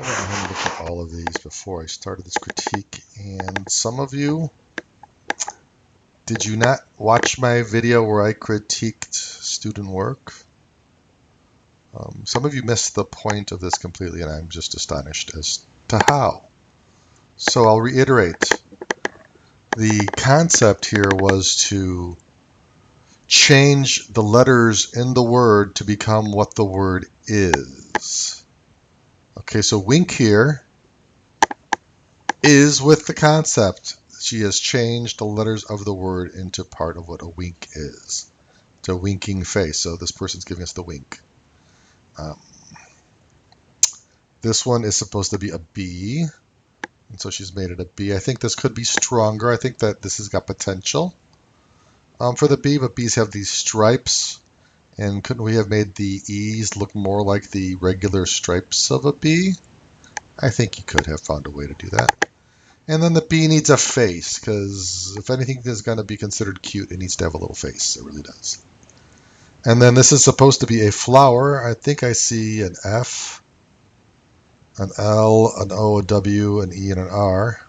went ahead and looked at all of these before I started this critique, and some of you, did you not watch my video where I critiqued student work? Some of you missed the point of this completely, and I'm just astonished as to how. So I'll reiterate. The concept here was to change the letters in the word to become what the word is. Okay, so wink here is with the concept. She has changed the letters of the word into part of what a wink is. It's a winking face, so this person's giving us the wink. This one is supposed to be a B, and so she's made it a B. I think this could be stronger. I think that this has got potential for the B, but B's have these stripes, and couldn't we have made the E's look more like the regular stripes of a B? I think you could have found a way to do that. And then the B needs a face, because if anything is going to be considered cute, it needs to have a little face. It really does. And then this is supposed to be a flower. I think I see an F, an L, an O, a W, an E, and an R.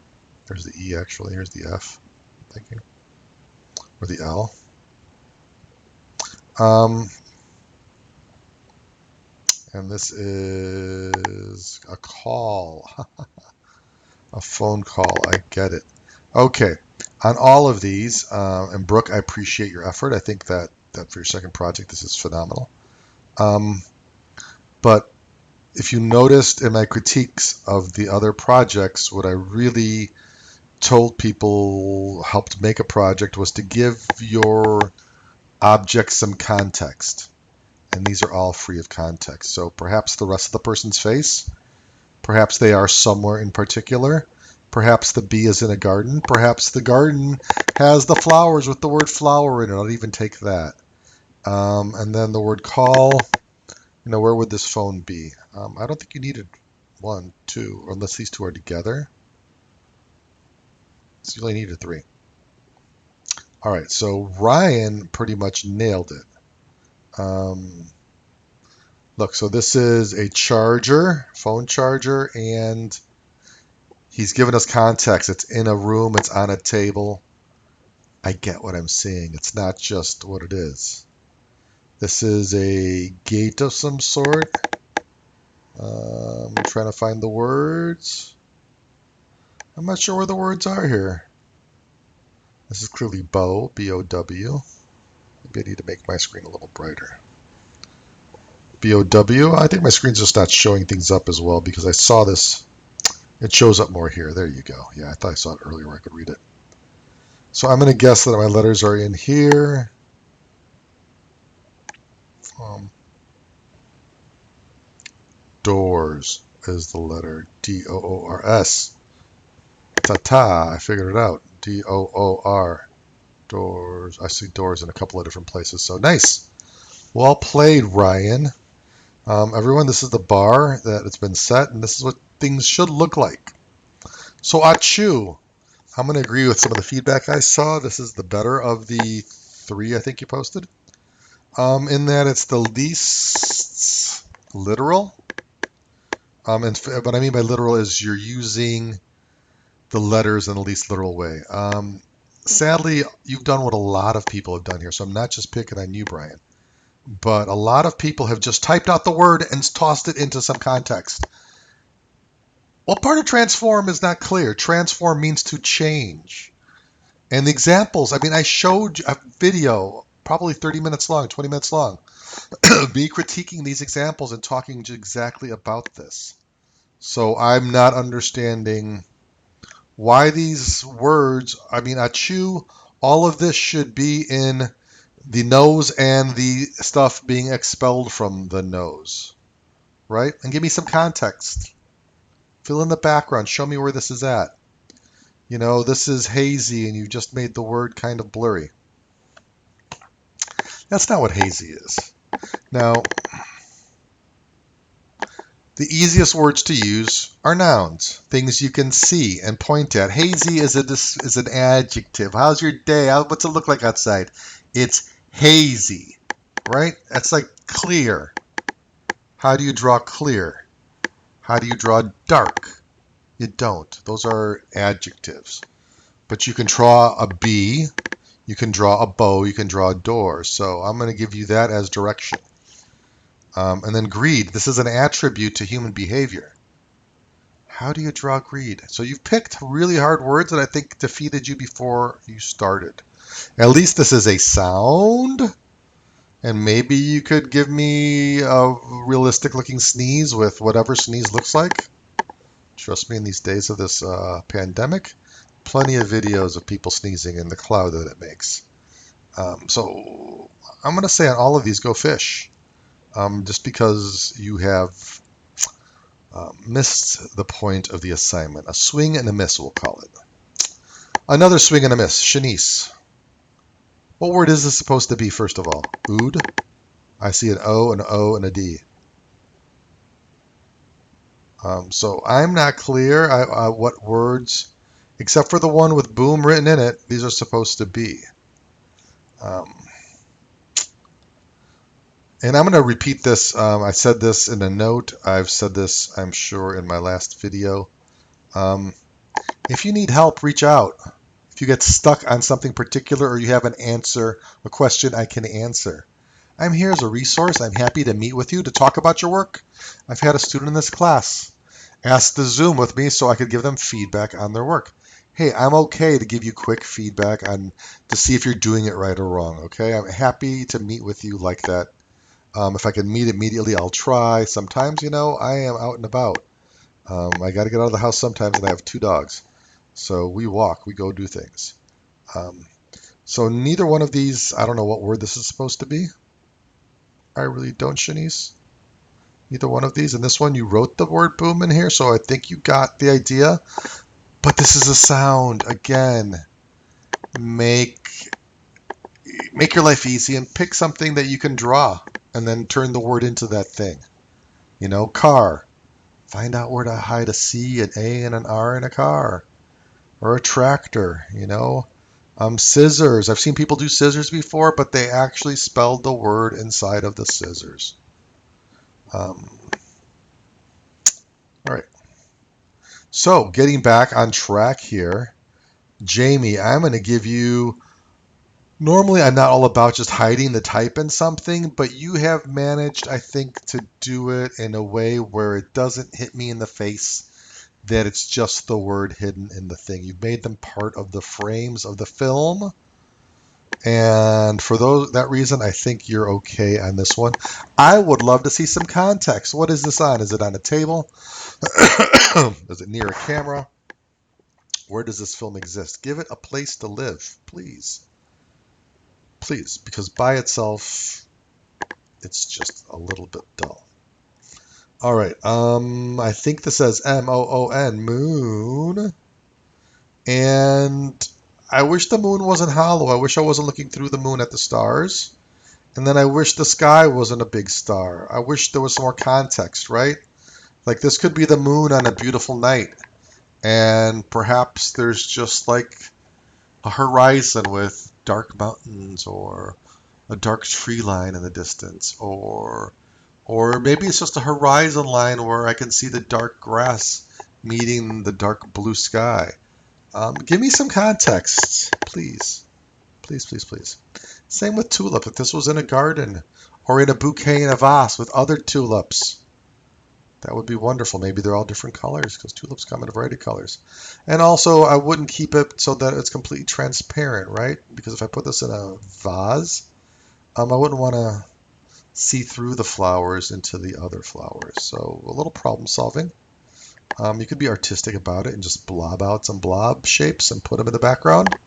There's the E, actually. Here's the F. Thank you. Or the L. And this is a call. A phone call. I get it. Okay. On all of these, and Brooke, I appreciate your effort. I think that for your second project, this is phenomenal. But if you noticed in my critiques of the other projects, what I really told people helped make a project was to give your objects some context. And these are all free of context. So perhaps the rest of the person's face, perhaps they are somewhere in particular, perhaps the bee is in a garden, perhaps the garden has the flowers with the word flower in it. I'll even take that. And then the word call, where would this phone be? I don't think you needed 1, 2, unless these two are together. So you only needed 3. All right, so Ryan pretty much nailed it. Look, so this is a charger, phone charger, and he's given us context. It's in a room, it's on a table. I get what I'm seeing. It's not just what it is. This is a gate of some sort. I'm trying to find the words. I'm not sure where the words are here. This is clearly bow, B-O-W. Maybe I need to make my screen a little brighter. B-O-W. I think my screen's just not showing things up as well because I saw this. It shows up more here. There you go. Yeah, I thought I saw it earlier where I could read it. So I'm going to guess that my letters are in here. Doors is the letter D-O-O-R-S. Ta-ta, I figured it out. D-O-O-R. Doors. I see doors in a couple of different places. So nice. Well played, Ryan. Everyone, this is the bar that it's been set, and this is what things should look like. So Achu, I'm going to agree with some of the feedback I saw. This is the better of the 3 I think you posted. In that it's the least literal. And what I mean by literal is you're using the letters in the least literal way. Sadly, you've done what a lot of people have done here, so I'm not just picking on you, Brian. But a lot of people have just typed out the word and tossed it into some context. Well, part of transform is not clear. Transform means to change. And the examples, I showed a video, probably 30 minutes long, 20 minutes long, me critiquing these examples and talking exactly about this. So I'm not understanding why these words, achu, all of this should be in the nose and the stuff being expelled from the nose, right? And give me some context. Fill in the background. Show me where this is at. This is hazy and you just made the word kind of blurry. That's not what hazy is. Now, the easiest words to use are nouns, things you can see and point at. Hazy is an adjective. How's your day? What's it look like outside? It's hazy, right? That's like clear. How do you draw clear? How do you draw dark? You don't. Those are adjectives. But you can draw a bee, you can draw a bow, you can draw a door. So I'm going to give you that as direction. And then greed. This is an attribute to human behavior. How do you draw greed? So you've picked really hard words that I think defeated you before you started. At least this is a sound. And maybe you could give me a realistic looking sneeze with whatever sneeze looks like. Trust me, in these days of this pandemic, plenty of videos of people sneezing and the cloud that it makes. So I'm going to say on all of these, go fish. Just because you have missed the point of the assignment. A swing and a miss, we'll call it. Another swing and a miss. Shanice. What word is this supposed to be, first of all? Ood? I see an O, an O, and a D. So I'm not clear what words, except for the one with boom written in it, these are supposed to be. And I'm going to repeat this. I said this in a note. I've said this, I'm sure, in my last video. If you need help, reach out. If you get stuck on something particular or you have an answer, a question I can answer, I'm here as a resource. I'm happy to meet with you to talk about your work. I've had a student in this class ask to Zoom with me so I could give them feedback on their work. Hey, I'm okay to give you quick feedback on to see if you're doing it right or wrong. Okay, I'm happy to meet with you like that. If I can meet immediately, I'll try. Sometimes, I am out and about. I got to get out of the house sometimes, and I have 2 dogs. So we walk, we go do things. So neither one of these, I don't know what word this is supposed to be. I really don't, Shanice. Neither one of these. And this one, you wrote the word boom in here, so I think you got the idea. But this is a sound. Again, make your life easy and pick something that you can draw and then turn the word into that thing. Car. Find out where to hide a C, an A, and an R in a car. Or a tractor, Scissors. I've seen people do scissors before, but they actually spelled the word inside of the scissors. All right. So getting back on track here, Jamie, I'm going to give you, normally I'm not all about just hiding the type in something, but you have managed, I think, to do it in a way where it doesn't hit me in the face that it's just the word hidden in the thing. You've made them part of the frames of the film. And for that reason, I think you're okay on this one. I would love to see some context. What is this on? Is it on a table? Is it near a camera? Where does this film exist? Give it a place to live, please. Please, because by itself, it's just a little bit dull. All right, I think this says M-O-O-N, moon. And I wish the moon wasn't hollow. I wish I wasn't looking through the moon at the stars. And then I wish the sky wasn't a big star. I wish there was some more context, right? Like this could be the moon on a beautiful night. And perhaps there's just like a horizon with dark mountains or a dark tree line in the distance. Or maybe it's just a horizon line where I can see the dark grass meeting the dark blue sky. Give me some context, please. Please, please, please. Same with tulip. If this was in a garden or in a bouquet in a vase with other tulips, that would be wonderful. Maybe they're all different colors because tulips come in a variety of colors. And also, I wouldn't keep it so that it's completely transparent, right? Because if I put this in a vase, I wouldn't want to see through the flowers into the other flowers. So a little problem solving. You could be artistic about it and just blob out some blob shapes and put them in the background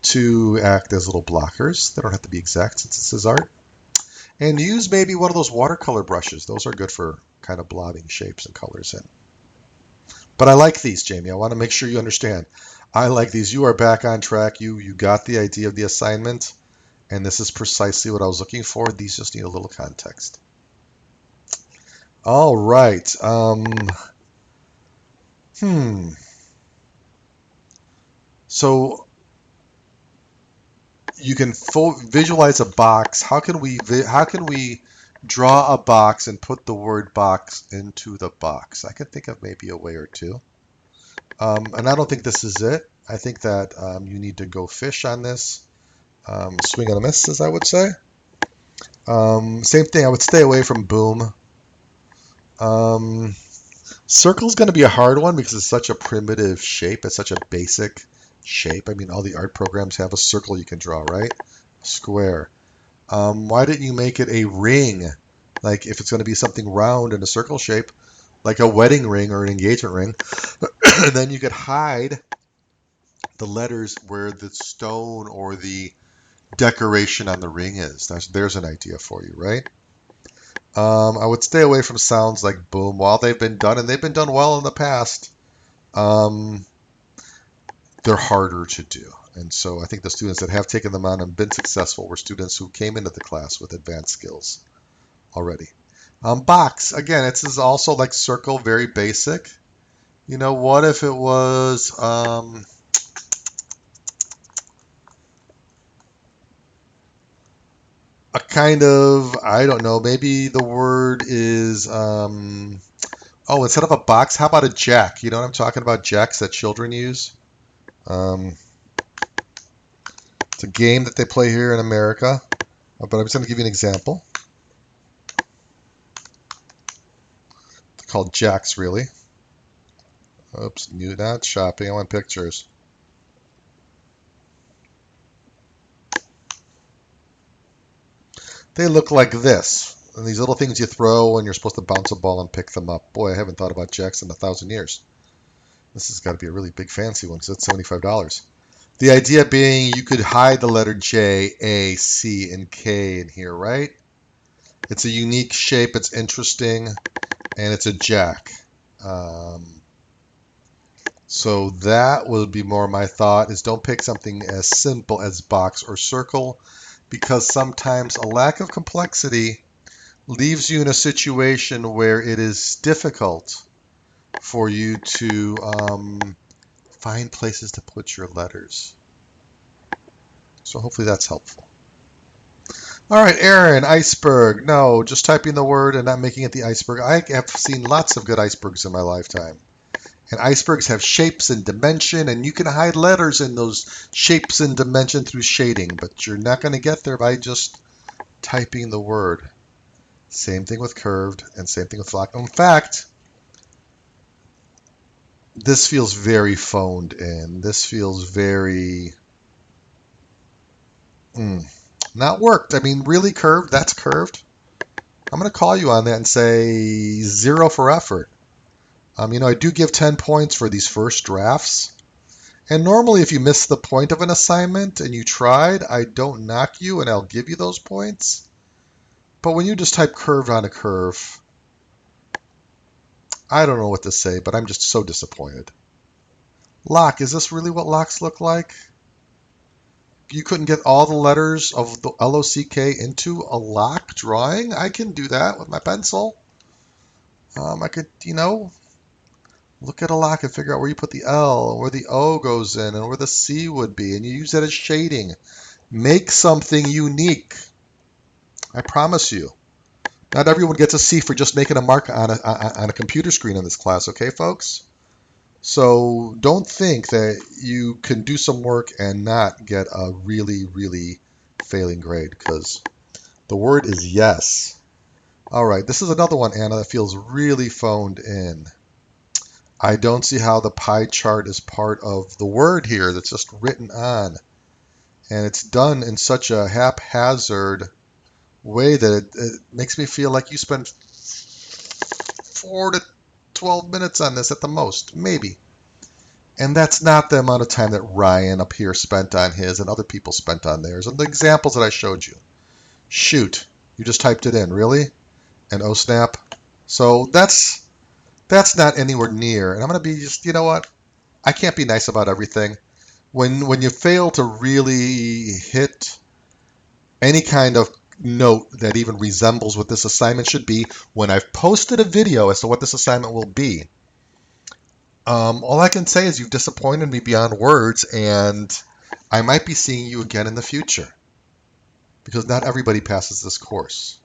to act as little blockers. They don't have to be exact since this is art. And use maybe one of those watercolor brushes. Those are good for kind of blobbing shapes and colors in. But I like these, Jamie. I want to make sure you understand. I like these. You are back on track. You got the idea of the assignment. And this is precisely what I was looking for. These just need a little context. All right. So you can visualize a box. How can we draw a box and put the word box into the box. I can think of maybe a way or two. And I don't think this is it. I think that you need to go fish on this. Swing and a miss, as I would say. Same thing, I would stay away from boom. Circle's going to be a hard one because it's such a primitive shape. It's such a basic shape. I mean, all the art programs have a circle you can draw, right? Square. Why didn't you make it a ring? Like if it's going to be something round in a circle shape, like a wedding ring or an engagement ring, then you could hide the letters where the stone or the decoration on the ring is. There's an idea for you, right? I would stay away from sounds like boom. While they've been done, and they've been done well in the past, they're harder to do. And so I think the students that have taken them on and been successful were students who came into the class with advanced skills already. Box, again, it's also like circle, very basic. You know, what if it was a kind of, I don't know, maybe the word is, instead of a box, how about a jack? You know what I'm talking about? Jacks that children use. It's a game that they play here in America, but I'm just going to give you an example. It's called jacks, really. Oops, not shopping. I want pictures. They look like this. And these little things you throw when you're supposed to bounce a ball and pick them up. Boy, I haven't thought about jacks in 1,000 years. This has got to be a really big fancy one because it's $75. The idea being you could hide the letter J, A, C, and K in here, right? It's a unique shape. It's interesting. And it's a jack. So that would be more my thought, is don't pick something as simple as box or circle, because sometimes a lack of complexity leaves you in a situation where it is difficult for you to find places to put your letters. So hopefully that's helpful. All right, Aaron, iceberg. No, just typing the word and not making it the iceberg. I have seen lots of good icebergs in my lifetime. And icebergs have shapes and dimension, and you can hide letters in those shapes and dimension through shading, but you're not going to get there by just typing the word. Same thing with curved, and same thing with flat. In fact, this feels very phoned in. This feels very not worked. I mean, really curved? That's curved. I'm going to call you on that and say 0 for effort. I do give 10 points for these first drafts. And normally if you miss the point of an assignment and you tried, I don't knock you and I'll give you those points. But when you just type curved on a curve, I don't know what to say, but I'm just so disappointed. Lock, is this really what locks look like? You couldn't get all the letters of the L-O-C-K into a lock drawing? I can do that with my pencil. I could, look at a lock and figure out where you put the L, and where the O goes in, and where the C would be, and you use that as shading. Make something unique. I promise you. Not everyone gets a C for just making a mark on a computer screen in this class, okay, folks? So don't think that you can do some work and not get a really, really failing grade, because the word is yes. All right, this is another one, Anna, that feels really phoned in. I don't see how the pie chart is part of the word here that's just written on. And it's done in such a haphazard way that it makes me feel like you spent 4 to 12 minutes on this at the most, maybe. And that's not the amount of time that Ryan up here spent on his and other people spent on theirs. And the examples that I showed you. Shoot, you just typed it in, really? And oh snap. So that's not anywhere near. And I'm going to be just, you know what? I can't be nice about everything. When you fail to really hit any kind of note that even resembles what this assignment should be, when I've posted a video as to what this assignment will be, all I can say is you've disappointed me beyond words, and I might be seeing you again in the future, because not everybody passes this course.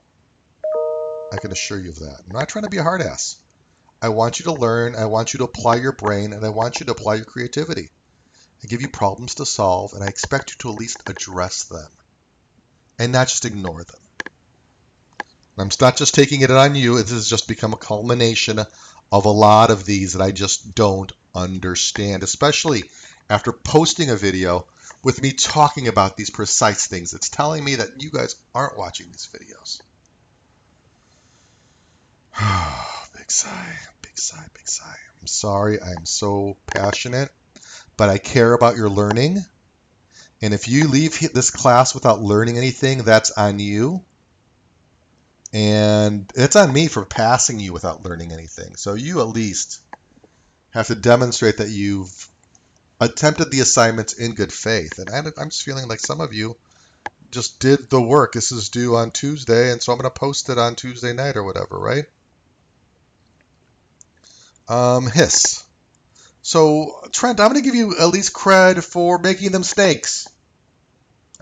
I can assure you of that. I'm not trying to be a hard ass. I want you to learn, I want you to apply your brain, and I want you to apply your creativity. I give you problems to solve, and I expect you to at least address them and not just ignore them. I'm not just taking it on you. This has just become a culmination of a lot of these that I just don't understand, especially after posting a video with me talking about these precise things. It's telling me that you guys aren't watching these videos. Big sigh, big sigh, big sigh. I'm sorry. I'm so passionate, but I care about your learning. And if you leave this class without learning anything, that's on you. And it's on me for passing you without learning anything. So you at least have to demonstrate that you've attempted the assignments in good faith. And I'm just feeling like some of you just did the work. This is due on Tuesday, and so I'm going to post it on Tuesday night or whatever, right? Hiss. So, Trent, I'm going to give you at least cred for making them snakes.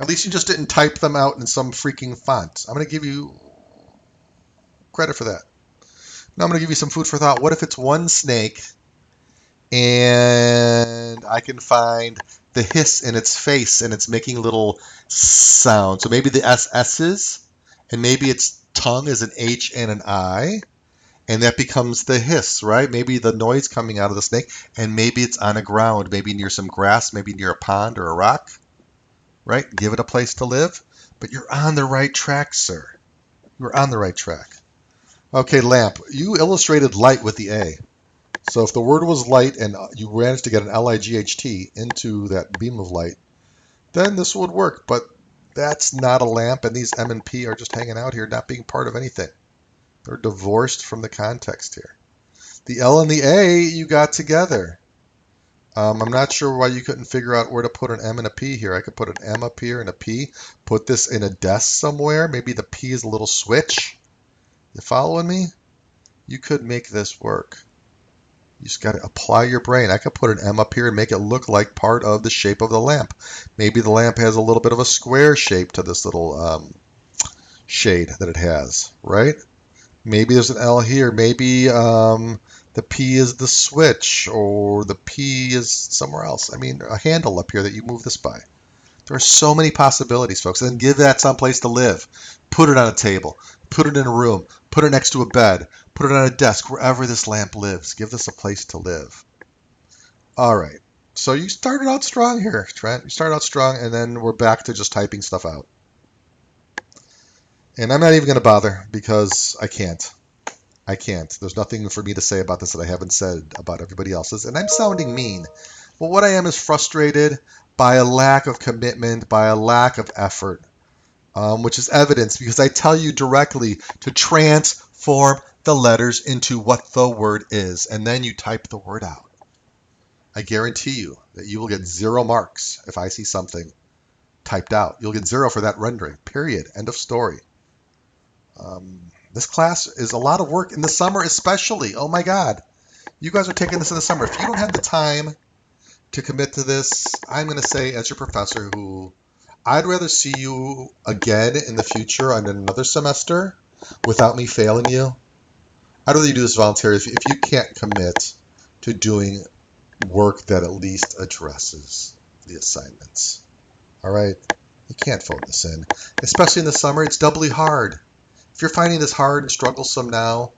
At least you just didn't type them out in some freaking font. I'm going to give you credit for that. Now I'm going to give you some food for thought. What if it's one snake and I can find the hiss in its face and it's making little sounds? So maybe the SS's and maybe its tongue is an H and an I, and that becomes the hiss, right? Maybe the noise coming out of the snake, and maybe it's on a ground, maybe near some grass, maybe near a pond or a rock, right? Give it a place to live. But you're on the right track, sir. You're on the right track. Okay, lamp. You illustrated light with the A. So if the word was light and you managed to get an L-I-G-H-T into that beam of light, then this would work. But that's not a lamp, and these M and P are just hanging out here, not being part of anything. They're divorced from the context here. The L and the A you got together. I'm not sure why you couldn't figure out where to put an M and a P here. I could put an M up here and a P. Put this in a desk somewhere. Maybe the P is a little switch. You following me? You could make this work. You just got to apply your brain. I could put an M up here and make it look like part of the shape of the lamp. Maybe the lamp has a little bit of a square shape to this little shade that it has, right? Maybe there's an L here. Maybe the P is the switch, or the P is somewhere else. I mean, a handle up here that you move this by. There are so many possibilities, folks. And then give that someplace to live. Put it on a table. Put it in a room. Put it next to a bed. Put it on a desk, wherever this lamp lives. Give this a place to live. All right. So you started out strong here, Trent. You started out strong, and then we're back to just typing stuff out. And I'm not even going to bother because I can't. I can't. There's nothing for me to say about this that I haven't said about everybody else's. And I'm sounding mean. But what I am is frustrated by a lack of commitment, by a lack of effort, which is evidence because I tell you directly to transform the letters into what the word is, and then you type the word out. I guarantee you that you will get 0 marks if I see something typed out. You'll get 0 for that rendering, period. End of story. This class is a lot of work in the summer especially. Oh my God. You guys are taking this in the summer. If you don't have the time to commit to this, I'm going to say as your professor who I'd rather see you again in the future on another semester without me failing you. I'd rather you do this voluntarily if you can't commit to doing work that at least addresses the assignments. All right? You can't phone this in. Especially in the summer, it's doubly hard. If you're finding this hard and strugglesome now,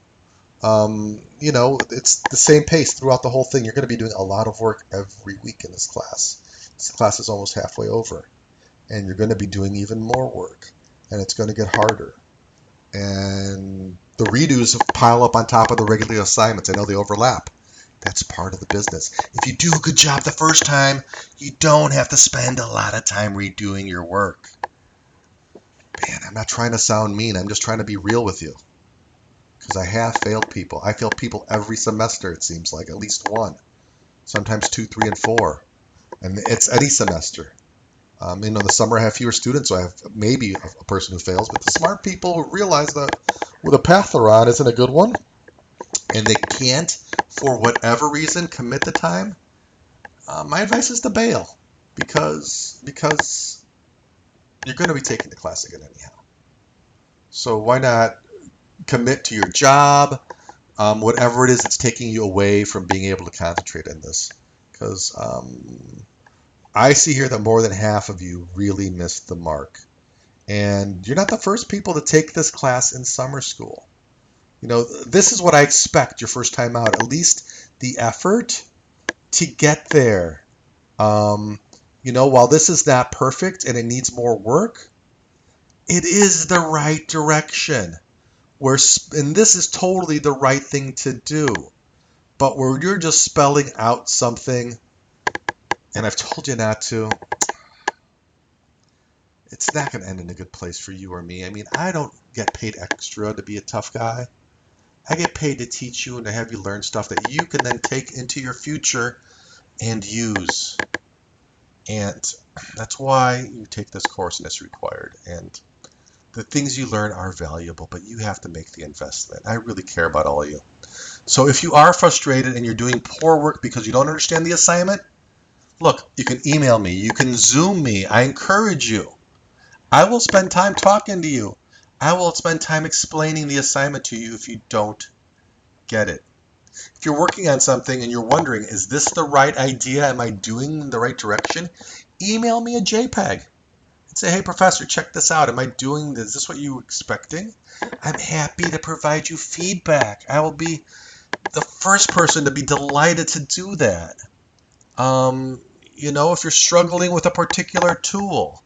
it's the same pace throughout the whole thing. You're going to be doing a lot of work every week in this class. This class is almost halfway over. And you're going to be doing even more work. And it's going to get harder. And the redos pile up on top of the regular assignments. I know they overlap. That's part of the business. If you do a good job the first time, you don't have to spend a lot of time redoing your work. Man, I'm not trying to sound mean. I'm just trying to be real with you. Because I have failed people. I fail people every semester, it seems like. At least one. Sometimes 2, 3, and 4. And it's any semester. The summer I have fewer students, so I have maybe a person who fails. But the smart people realize that the path they're on isn't a good one. And they can't, for whatever reason, commit the time. My advice is to bail. Because you're going to be taking the class again anyhow. So why not commit to your job, whatever it is that's taking you away from being able to concentrate on this. Because I see here that more than half of you really missed the mark. And you're not the first people to take this class in summer school. You know, this is what I expect your first time out, at least the effort to get there. While this is not perfect and it needs more work, it is the right direction. And this is totally the right thing to do. But where you're just spelling out something, and I've told you not to, it's not going to end in a good place for you or me. I mean, I don't get paid extra to be a tough guy. I get paid to teach you and to have you learn stuff that you can then take into your future and use. And that's why you take this course and it's required. And the things you learn are valuable, but you have to make the investment. I really care about all of you. So if you are frustrated and you're doing poor work because you don't understand the assignment, look, you can email me. You can Zoom me. I encourage you. I will spend time talking to you. I will spend time explaining the assignment to you if you don't get it. If you're working on something and you're wondering, is this the right idea? Am I doing in the right direction? Email me a JPEG and say, hey, professor, check this out. Am I doing this? Is this what you were expecting? I'm happy to provide you feedback. I will be the first person to be delighted to do that. If you're struggling with a particular tool,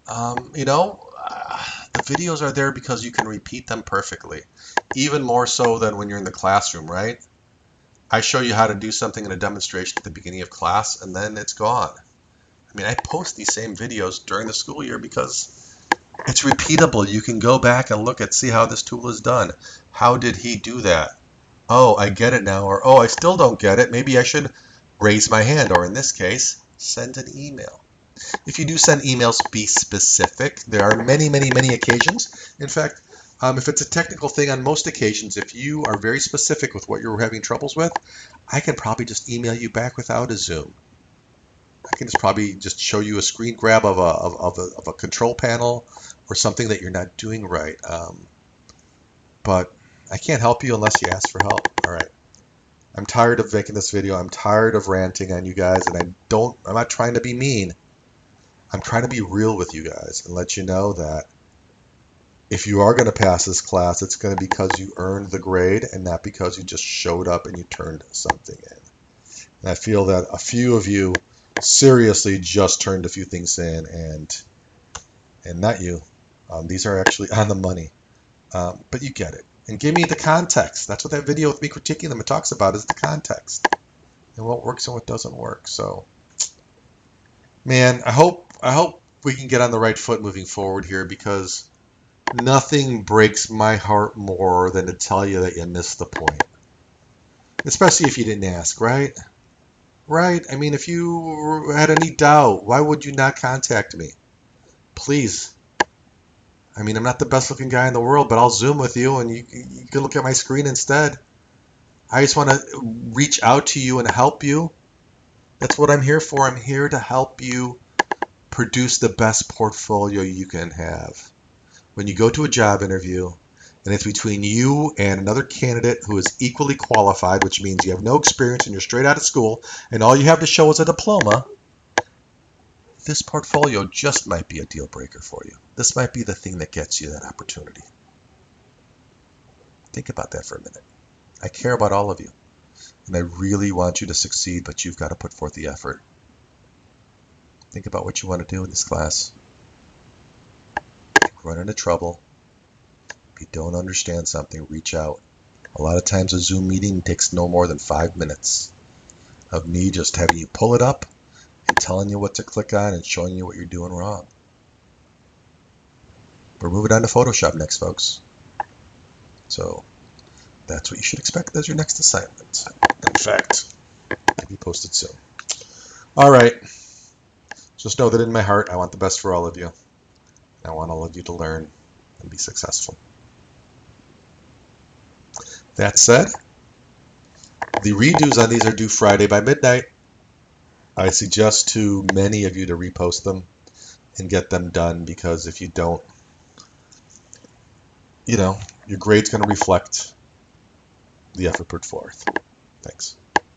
the videos are there because you can repeat them perfectly, even more so than when you're in the classroom, right? I show you how to do something in a demonstration at the beginning of class, and then it's gone. I mean, I post these same videos during the school year because it's repeatable. You can go back and look at, see how this tool is done. How did he do that? Oh, I get it now. Or, oh, I still don't get it. Maybe I should raise my hand, or in this case, send an email. If you do send emails, be specific. There are many, many, many occasions. In fact, if it's a technical thing, on most occasions, if you are very specific with what you're having troubles with, I can probably just email you back without a Zoom. I can probably just show you a screen grab of a control panel or something that you're not doing right. But I can't help you unless you ask for help. All right. I'm tired of making this video. I'm tired of ranting on you guys, and I'm not trying to be mean. I'm trying to be real with you guys and let you know that if you are going to pass this class, it's going to be because you earned the grade and not because you just showed up and you turned something in. And I feel that a few of you seriously just turned a few things in, and not you. These are actually on the money. But you get it. And give me the context. That's what that video with me critiquing them talks about, is the context and what works and what doesn't work. So, man, I hope we can get on the right foot moving forward here, because nothing breaks my heart more than to tell you that you missed the point. Especially if you didn't ask, right? Right? I mean, if you had any doubt, why would you not contact me? Please. I mean, I'm not the best looking guy in the world, but I'll Zoom with you and you can look at my screen instead. I just want to reach out to you and help you. That's what I'm here for. I'm here to help you produce the best portfolio you can have. When you go to a job interview and it's between you and another candidate who is equally qualified, which means you have no experience and you're straight out of school and all you have to show is a diploma, this portfolio just might be a deal breaker for you. This might be the thing that gets you that opportunity. Think about that for a minute. I care about all of you, and I really want you to succeed, but you've got to put forth the effort. Think about what you want to do in this class. If you run into trouble, if you don't understand something, reach out. A lot of times a Zoom meeting takes no more than 5 minutes of me just having you pull it up and telling you what to click on and showing you what you're doing wrong. We're moving on to Photoshop next, folks. So that's what you should expect as your next assignment. In fact, it'll be posted soon. All right. Just know that in my heart, I want the best for all of you. I want all of you to learn and be successful. That said, the redos on these are due Friday by midnight. I suggest to many of you to repost them and get them done, because if you don't, your grade's going to reflect the effort put forth. Thanks.